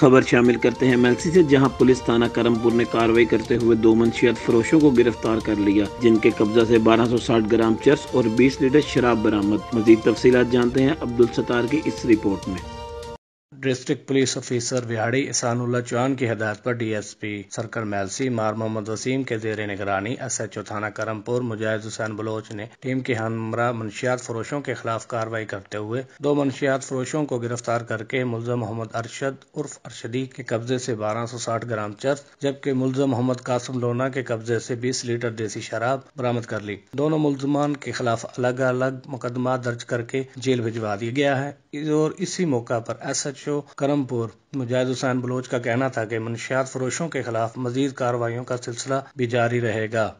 خبر شامل کرتے ہیں میلسی سے، جہاں پولیس تھانہ کرمپور نے کارروائی کرتے ہوئے 2 منشیات فروشوں کو گرفتار کر لیا، جن کے قبضہ سے 1260 گرام چرس اور 20 لیٹر شراب برآمد۔ مزید تفصیلات جانتے ہیں عبدالستار کی اس رپورٹ میں۔ District police officer Vehari Ehsan Ullah Chauhan کی ہدایت پر D S P circle Mailsi مار محمد وسیم کے زیر نگرانی ایس ایچ او تھانہ کرمپور مجاہد حسین بلوچ نے ٹیم کے ہمراہ منشیات فروشوں کے خلاف کارروائی کرتے ہوئے 2 منشیات فروشوں کو گرفتار کر کے ملزم محمد ارشد عرف ارشدی کے قبضے سے 1260 گرام چرس جبکہ ملزم محمد قاسم لونا کے قبضے سے 20 لیٹر دیسی شراب برآمد کر لی۔ دونوں ملزمان کے خلاف الگ الگ مقدمات درج کر کے جیل بھجوا دیا گیا ہے، اور اسی موقع پر ایس ایچ او کرمپور مجاہد حسین بلوچ کا کہنا تھا کہ منشیات فروشوں کے خلاف مزید کارروائیوں کا سلسلہ بھی جاری رہے گا۔